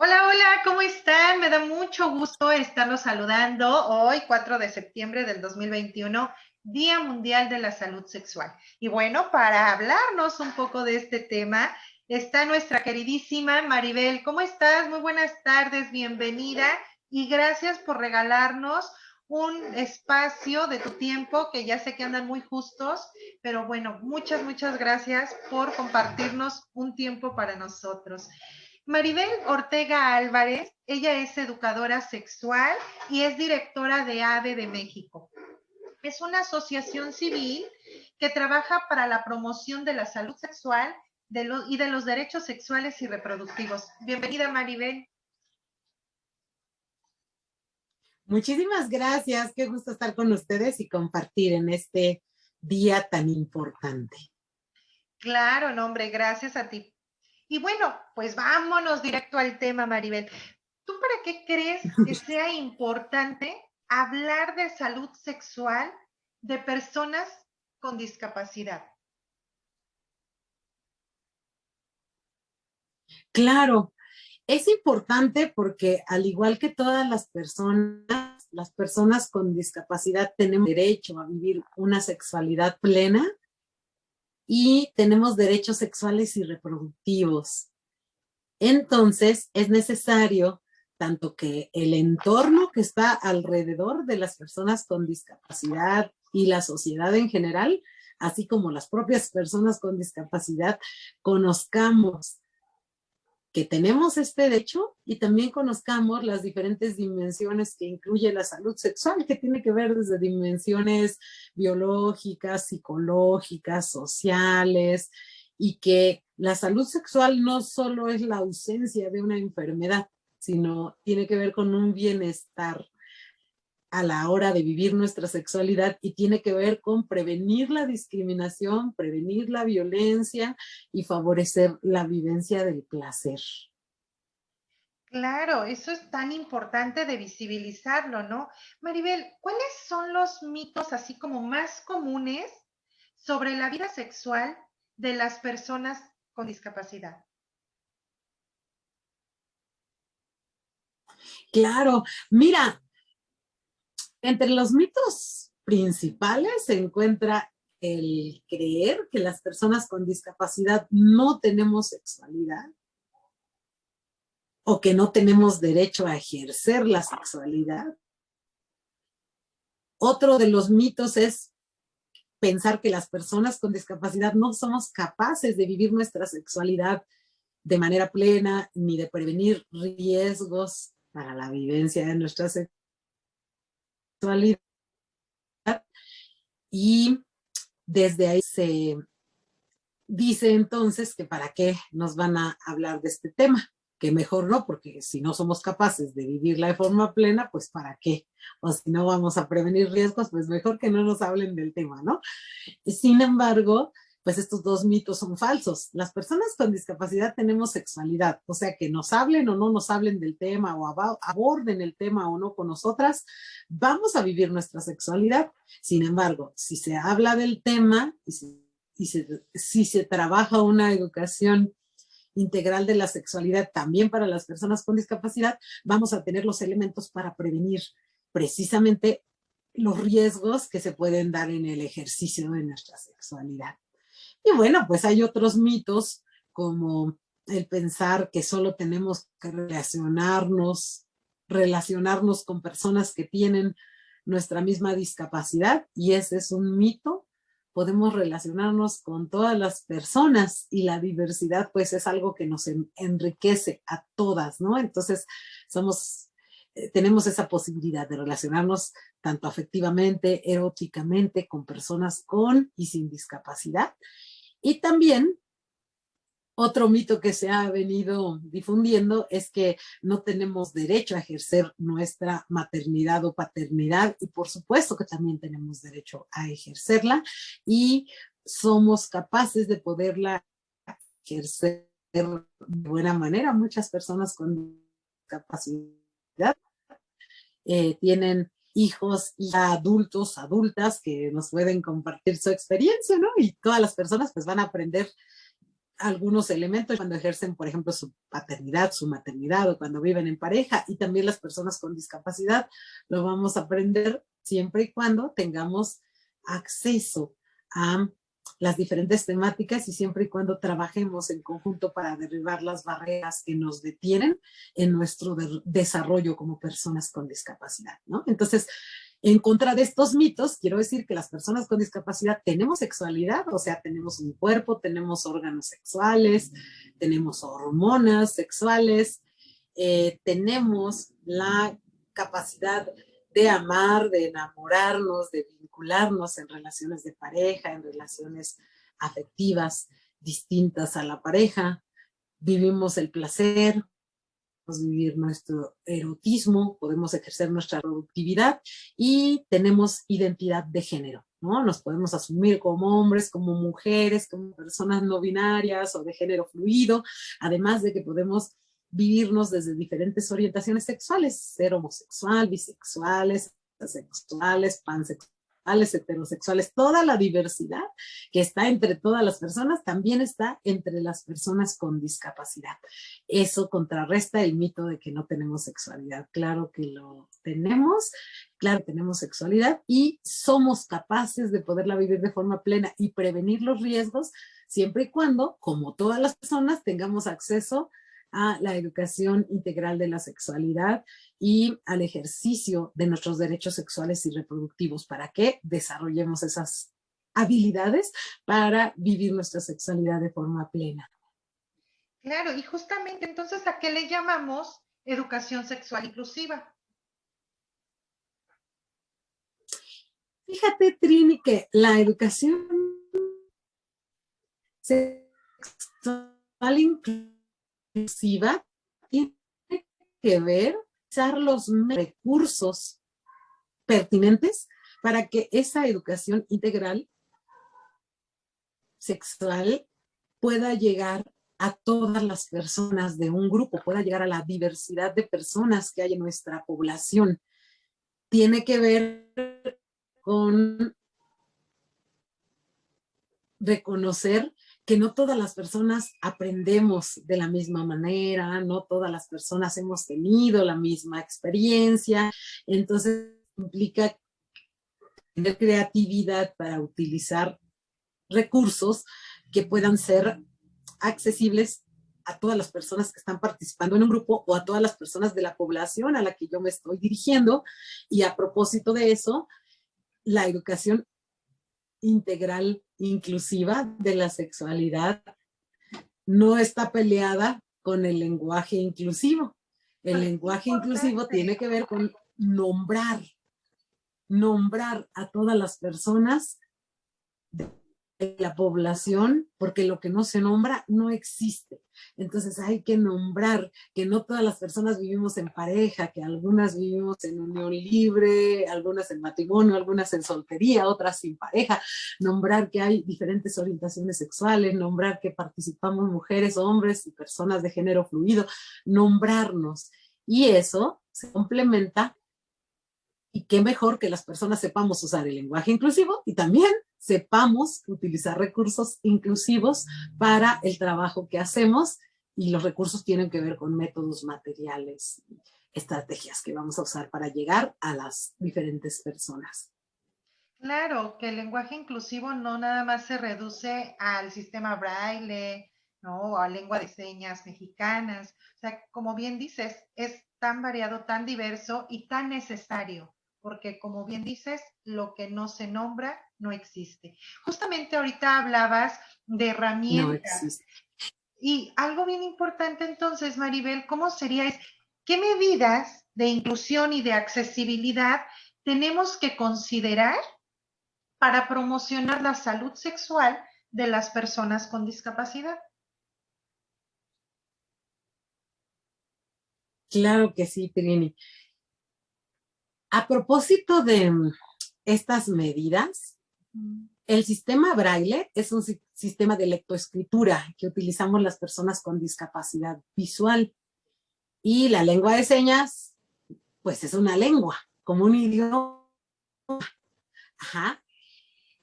Hola, hola, ¿cómo están? Me da mucho gusto estarlos saludando hoy, 4 de septiembre del 2021, Día Mundial de la Salud Sexual. Y bueno, para hablarnos un poco de este tema, está nuestra queridísima Maribel. ¿Cómo estás? Muy buenas tardes, bienvenida y gracias por regalarnos un espacio de tu tiempo, que ya sé que andan muy justos, pero bueno, muchas gracias por compartirnos un tiempo para nosotros. Maribel Ortega Álvarez, ella es educadora sexual y es directora de AVE de México. Es una asociación civil que trabaja para la promoción de la salud sexual y de los derechos sexuales y reproductivos. Bienvenida, Maribel. Muchísimas gracias, qué gusto estar con ustedes y compartir en este día tan importante. Claro, no, hombre, gracias a ti. Y bueno, pues vámonos directo al tema, Maribel. ¿Tú para qué crees que sea importante hablar de salud sexual de personas con discapacidad? Claro, es importante porque al igual que todas las personas con discapacidad tenemos derecho a vivir una sexualidad plena y tenemos derechos sexuales y reproductivos. Entonces, es necesario tanto que el entorno que está alrededor de las personas con discapacidad y la sociedad en general, así como las propias personas con discapacidad, conozcamos que tenemos este derecho y también conozcamos las diferentes dimensiones que incluye la salud sexual, que tiene que ver desde dimensiones biológicas, psicológicas, sociales, y que la salud sexual no solo es la ausencia de una enfermedad, sino tiene que ver con un bienestar a la hora de vivir nuestra sexualidad y tiene que ver con prevenir la discriminación, prevenir la violencia y favorecer la vivencia del placer. Claro, eso es tan importante de visibilizarlo, ¿no? Maribel, ¿cuáles son los mitos así como más comunes sobre la vida sexual de las personas con discapacidad? Claro, mira, entre los mitos principales se encuentra el creer que las personas con discapacidad no tenemos sexualidad o que no tenemos derecho a ejercer la sexualidad. Otro de los mitos es pensar que las personas con discapacidad no somos capaces de vivir nuestra sexualidad de manera plena ni de prevenir riesgos para la vivencia de nuestra sexualidad. Y desde ahí se dice entonces que para qué nos van a hablar de este tema, que mejor no, porque si no somos capaces de vivirla de forma plena, pues para qué, o si no vamos a prevenir riesgos, pues mejor que no nos hablen del tema, ¿no? Sin embargo, pues estos dos mitos son falsos. Las personas con discapacidad tenemos sexualidad, o sea que nos hablen o no nos hablen del tema o aborden el tema o no con nosotras, vamos a vivir nuestra sexualidad. Sin embargo, si se habla del tema si se trabaja una educación integral de la sexualidad también para las personas con discapacidad, vamos a tener los elementos para prevenir precisamente los riesgos que se pueden dar en el ejercicio de nuestra sexualidad. Y bueno, pues hay otros mitos como el pensar que solo tenemos que relacionarnos con personas que tienen nuestra misma discapacidad, y ese es un mito. Podemos relacionarnos con todas las personas y la diversidad pues es algo que nos enriquece a todas, ¿no? Entonces tenemos esa posibilidad de relacionarnos tanto afectivamente, eróticamente, con personas con y sin discapacidad. Y también otro mito que se ha venido difundiendo es que no tenemos derecho a ejercer nuestra maternidad o paternidad, y por supuesto que también tenemos derecho a ejercerla y somos capaces de poderla ejercer de buena manera. Muchas personas con discapacidad tienen hijos y adultos, adultas que nos pueden compartir su experiencia, ¿no? Y todas las personas pues van a aprender algunos elementos cuando ejercen, por ejemplo, su paternidad, su maternidad o cuando viven en pareja, y también las personas con discapacidad lo vamos a aprender siempre y cuando tengamos acceso a las diferentes temáticas y siempre y cuando trabajemos en conjunto para derribar las barreras que nos detienen en nuestro desarrollo como personas con discapacidad, ¿no? Entonces, en contra de estos mitos, quiero decir que las personas con discapacidad tenemos sexualidad, o sea, tenemos un cuerpo, tenemos órganos sexuales, tenemos hormonas sexuales, tenemos la capacidad de amar, de enamorarnos, de vincularnos en relaciones de pareja, en relaciones afectivas distintas a la pareja. Vivimos el placer, podemos vivir nuestro erotismo, podemos ejercer nuestra productividad y tenemos identidad de género, ¿no? Nos podemos asumir como hombres, como mujeres, como personas no binarias o de género fluido, además de que podemos vivirnos desde diferentes orientaciones sexuales, ser homosexual, bisexuales, asexuales, pansexuales, heterosexuales, toda la diversidad que está entre todas las personas también está entre las personas con discapacidad. Eso contrarresta el mito de que no tenemos sexualidad. Claro que lo tenemos, claro, tenemos sexualidad y somos capaces de poderla vivir de forma plena y prevenir los riesgos siempre y cuando, como todas las personas, tengamos acceso a la educación integral de la sexualidad y al ejercicio de nuestros derechos sexuales y reproductivos para que desarrollemos esas habilidades para vivir nuestra sexualidad de forma plena. Claro, y justamente entonces, ¿a qué le llamamos educación sexual inclusiva? Fíjate, Trini, que la educación sexual inclusiva tiene que ver usar los recursos pertinentes para que esa educación integral sexual pueda llegar a todas las personas de un grupo, pueda llegar a la diversidad de personas que hay en nuestra población. Tiene que ver con reconocer que no todas las personas aprendemos de la misma manera, no todas las personas hemos tenido la misma experiencia, entonces implica tener creatividad para utilizar recursos que puedan ser accesibles a todas las personas que están participando en un grupo o a todas las personas de la población a la que yo me estoy dirigiendo. Y a propósito de eso, la educación integral inclusiva de la sexualidad no está peleada con el lenguaje inclusivo. El lenguaje inclusivo tiene que ver con nombrar a todas las personas de la población, porque lo que no se nombra no existe. Entonces hay que nombrar que no todas las personas vivimos en pareja, que algunas vivimos en unión libre, algunas en matrimonio, algunas en soltería, otras sin pareja. Nombrar que hay diferentes orientaciones sexuales, nombrar que participamos mujeres, hombres y personas de género fluido, nombrarnos. Y eso se complementa. Y qué mejor que las personas sepamos usar el lenguaje inclusivo y también sepamos utilizar recursos inclusivos para el trabajo que hacemos, y los recursos tienen que ver con métodos materiales, estrategias que vamos a usar para llegar a las diferentes personas. Claro, que el lenguaje inclusivo no nada más se reduce al sistema braille, ¿no? O a lengua de señas mexicanas. O sea, como bien dices, es tan variado, tan diverso y tan necesario, porque como bien dices, lo que no se nombra no existe. Justamente ahorita hablabas de No herramientas existe. y algo bien importante entonces, Maribel, ¿cómo sería? ¿Qué medidas de inclusión y de accesibilidad tenemos que considerar para promocionar la salud sexual de las personas con discapacidad? Claro que sí, Trini. A propósito de estas medidas, el sistema Braille es un sistema de lectoescritura que utilizamos las personas con discapacidad visual. Y la lengua de señas, pues es una lengua, como un idioma. Ajá.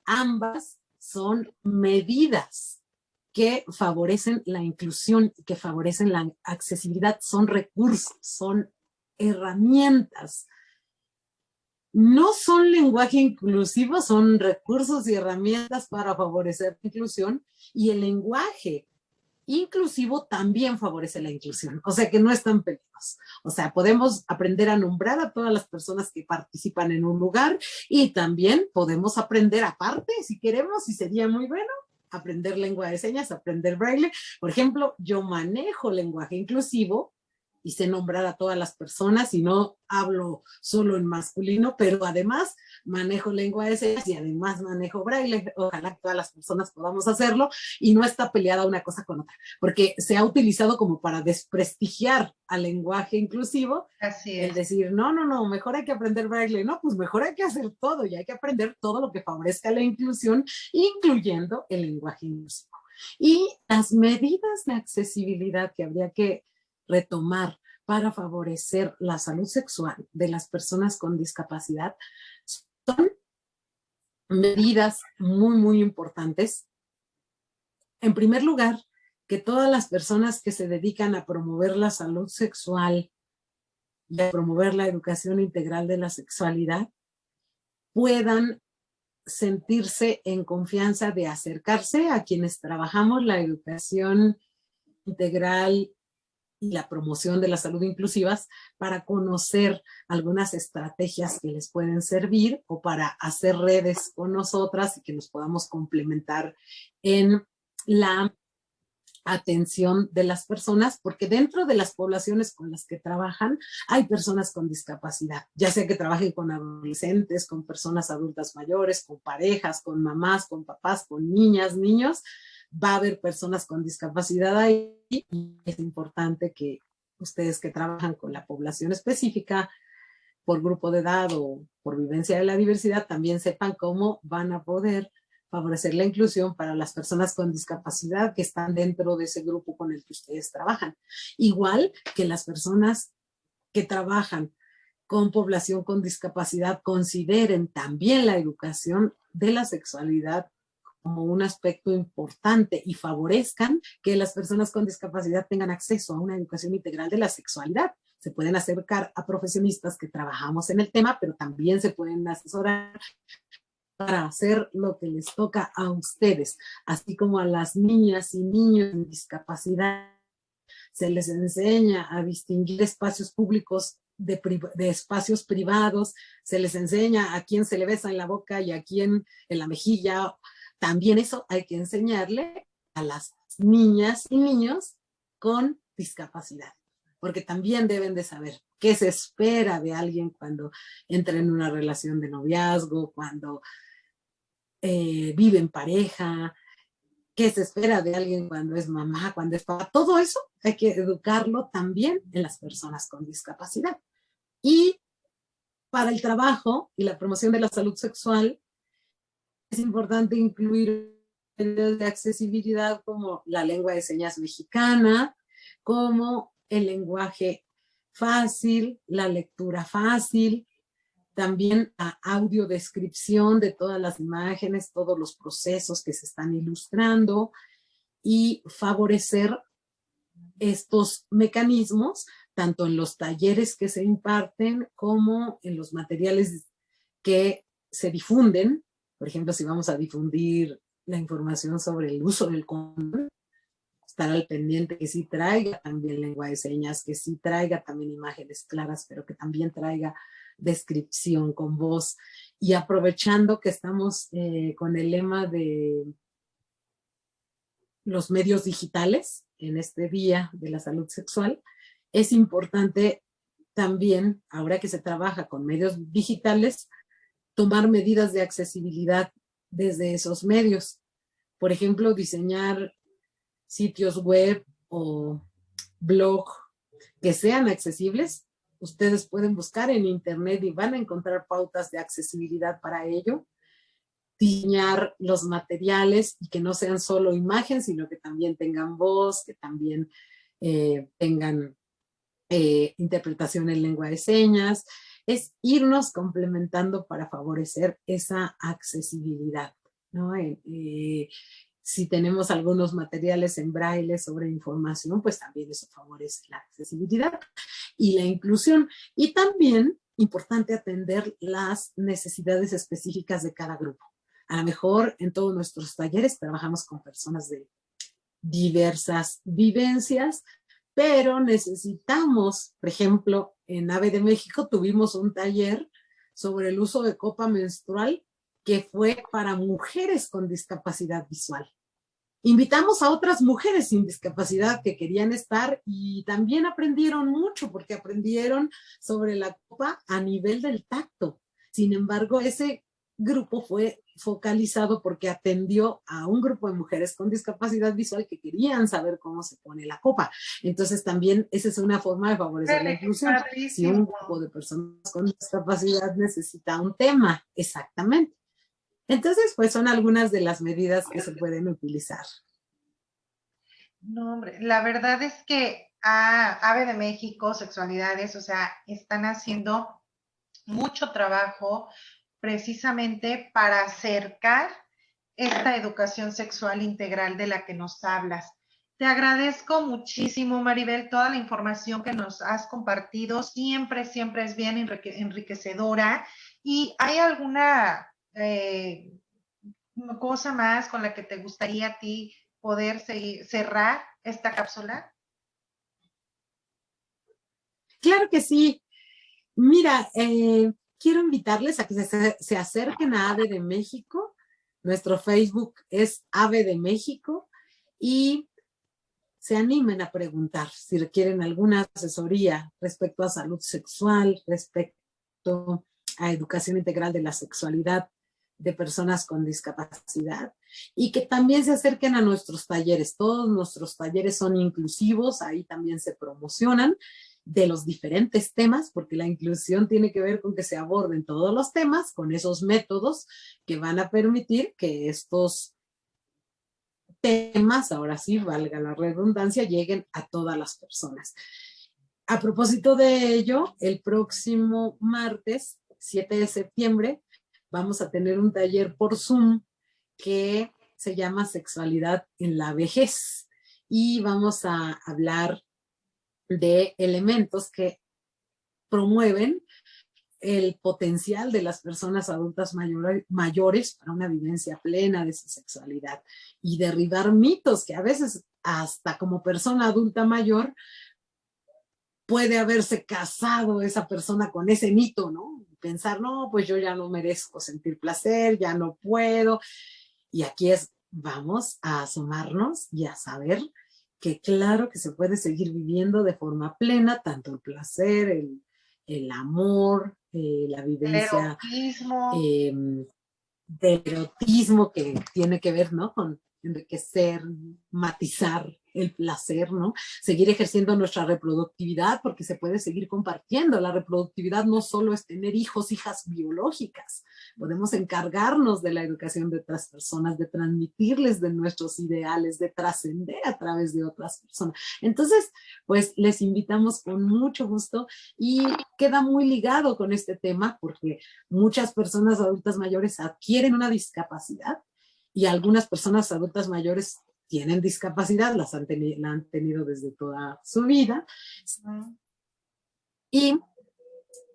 Ambas son medidas que favorecen la inclusión, que favorecen la accesibilidad, son recursos, son herramientas. No son lenguaje inclusivo, son recursos y herramientas para favorecer la inclusión, y el lenguaje inclusivo también favorece la inclusión, o sea que no están peleados. O sea, podemos aprender a nombrar a todas las personas que participan en un lugar, y también podemos aprender aparte, si queremos, y sería muy bueno, aprender lengua de señas, aprender braille. Por ejemplo, yo manejo lenguaje inclusivo y sé nombrar a todas las personas, y no hablo solo en masculino, pero además manejo lengua de señas y además manejo braille. Ojalá todas las personas podamos hacerlo, y no está peleada una cosa con otra, porque se ha utilizado como para desprestigiar al lenguaje inclusivo. Así El es. decir, no, no, no, mejor hay que aprender braille. No, pues mejor hay que hacer todo, y hay que aprender todo lo que favorezca la inclusión, incluyendo el lenguaje inclusivo. Y las medidas de accesibilidad que habría que retomar para favorecer la salud sexual de las personas con discapacidad son medidas muy, muy importantes. En primer lugar, que todas las personas que se dedican a promover la salud sexual y a promover la educación integral de la sexualidad puedan sentirse en confianza de acercarse a quienes trabajamos la educación integral y la promoción de la salud inclusivas, para conocer algunas estrategias que les pueden servir, o para hacer redes con nosotras y que nos podamos complementar en la atención de las personas, porque dentro de las poblaciones con las que trabajan hay personas con discapacidad, ya sea que trabajen con adolescentes, con personas adultas mayores, con parejas, con mamás, con papás, con niñas, niños. Va a haber personas con discapacidad ahí, y es importante que ustedes que trabajan con la población específica por grupo de edad o por vivencia de la diversidad también sepan cómo van a poder favorecer la inclusión para las personas con discapacidad que están dentro de ese grupo con el que ustedes trabajan. Igual que las personas que trabajan con población con discapacidad consideren también la educación de la sexualidad como un aspecto importante, y favorezcan que las personas con discapacidad tengan acceso a una educación integral de la sexualidad. Se pueden acercar a profesionistas que trabajamos en el tema, pero también se pueden asesorar para hacer lo que les toca a ustedes, así como a las niñas y niños con discapacidad. Se les enseña a distinguir espacios públicos de espacios privados, se les enseña a quién se le besa en la boca y a quién en la mejilla. También eso hay que enseñarle a las niñas y niños con discapacidad, porque también deben de saber qué se espera de alguien cuando entra en una relación de noviazgo, cuando vive en pareja, qué se espera de alguien cuando es mamá, cuando es papá. Todo eso hay que educarlo también en las personas con discapacidad. Y para el trabajo y la promoción de la salud sexual es importante incluir medios de accesibilidad como la lengua de señas mexicana, como el lenguaje fácil, la lectura fácil, también a audiodescripción de todas las imágenes, todos los procesos que se están ilustrando, y favorecer estos mecanismos tanto en los talleres que se imparten como en los materiales que se difunden. Por ejemplo, si vamos a difundir la información sobre el uso del condón, estar al pendiente que sí traiga también lengua de señas, que sí traiga también imágenes claras, pero que también traiga descripción con voz. Y aprovechando que estamos con el lema de los medios digitales en este Día de la Salud Sexual, es importante también, ahora que se trabaja con medios digitales, tomar medidas de accesibilidad desde esos medios. Por ejemplo, diseñar sitios web o blog que sean accesibles. Ustedes pueden buscar en internet y van a encontrar pautas de accesibilidad para ello. Diseñar los materiales y que no sean solo imagen, sino que también tengan voz, que también tengan interpretación en lengua de señas. Es irnos complementando para favorecer esa accesibilidad, ¿no? Si tenemos algunos materiales en braille sobre información, pues también eso favorece la accesibilidad y la inclusión. Y también importante atender las necesidades específicas de cada grupo. A lo mejor en todos nuestros talleres trabajamos con personas de diversas vivencias, pero necesitamos, por ejemplo, en AVE de México tuvimos un taller sobre el uso de copa menstrual que fue para mujeres con discapacidad visual. Invitamos a otras mujeres sin discapacidad que querían estar y también aprendieron mucho porque aprendieron sobre la copa a nivel del tacto. Sin embargo, ese grupo fue focalizado porque atendió a un grupo de mujeres con discapacidad visual que querían saber cómo se pone la copa. Entonces también esa es una forma de favorecer la inclusión. Si un grupo de personas con discapacidad necesita un tema, exactamente. Entonces, pues son algunas de las medidas que se pueden utilizar. No, hombre, la verdad es que AVE de México, Sexualidades, o sea, están haciendo mucho trabajo precisamente para acercar esta educación sexual integral de la que nos hablas. Te agradezco muchísimo, Maribel, toda la información que nos has compartido. Siempre, siempre es bien enriquecedora. ¿Y hay alguna cosa más con la que te gustaría a ti poder cerrar esta cápsula? Claro que sí. Mira, quiero invitarles a que se acerquen a AVE de México. Nuestro Facebook es AVE de México y se animen a preguntar si requieren alguna asesoría respecto a salud sexual, respecto a educación integral de la sexualidad de personas con discapacidad y que también se acerquen a nuestros talleres. Todos nuestros talleres son inclusivos, ahí también se promocionan de los diferentes temas, porque la inclusión tiene que ver con que se aborden todos los temas con esos métodos que van a permitir que estos temas, ahora sí, valga la redundancia, lleguen a todas las personas. A propósito de ello, el próximo martes, 7 de septiembre, vamos a tener un taller por Zoom que se llama Sexualidad en la Vejez y vamos a hablar de elementos que promueven el potencial de las personas adultas mayores para una vivencia plena de su sexualidad y derribar mitos que a veces hasta como persona adulta mayor puede haberse casado esa persona con ese mito, ¿no? Pensar, no, pues yo ya no merezco sentir placer, ya no puedo. Y aquí vamos a asomarnos y a saber que claro que se puede seguir viviendo de forma plena, tanto el placer, el amor, la vivencia del erotismo que tiene que ver, ¿no? Con enriquecer, matizar el placer, ¿no? Seguir ejerciendo nuestra reproductividad porque se puede seguir compartiendo. La reproductividad no solo es tener hijos, hijas biológicas. Podemos encargarnos de la educación de otras personas, de transmitirles de nuestros ideales, de trascender a través de otras personas. Entonces, pues les invitamos con mucho gusto y queda muy ligado con este tema porque muchas personas adultas mayores adquieren una discapacidad y algunas personas adultas mayores tienen discapacidad, la han tenido desde toda su vida. Y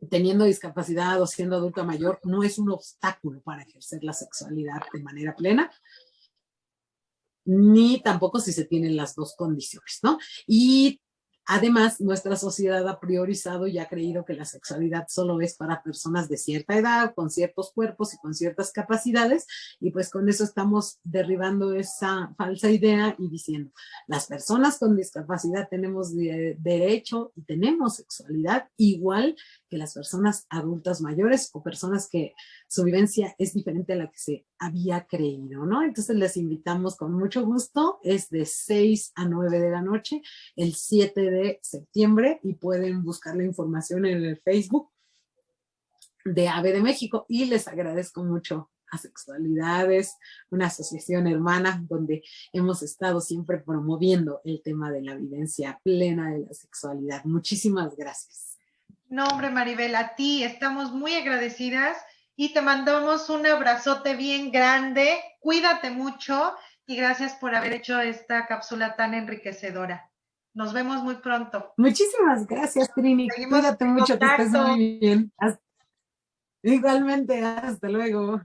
teniendo discapacidad o siendo adulta mayor, no es un obstáculo para ejercer la sexualidad de manera plena, ni tampoco si se tienen las dos condiciones, ¿no? Y además, nuestra sociedad ha priorizado y ha creído que la sexualidad solo es para personas de cierta edad, con ciertos cuerpos y con ciertas capacidades, y pues con eso estamos derribando esa falsa idea y diciendo, las personas con discapacidad tenemos derecho y tenemos sexualidad igual que las personas adultas mayores o personas que su vivencia es diferente a la que se había creído, ¿no? Entonces les invitamos con mucho gusto, es de 6 a 9 de la noche, el 7 de septiembre y pueden buscar la información en el Facebook de AVE de México y les agradezco mucho a Sexualidades, una asociación hermana donde hemos estado siempre promoviendo el tema de la vivencia plena de la sexualidad. Muchísimas gracias. No, hombre, Maribel, a ti estamos muy agradecidas y te mandamos un abrazote bien grande. Cuídate mucho y gracias por haber hecho esta cápsula tan enriquecedora. Nos vemos muy pronto. Muchísimas gracias, Trini. Seguimos Cuídate en mucho, que estés contacto. muy bien. Igualmente, hasta luego.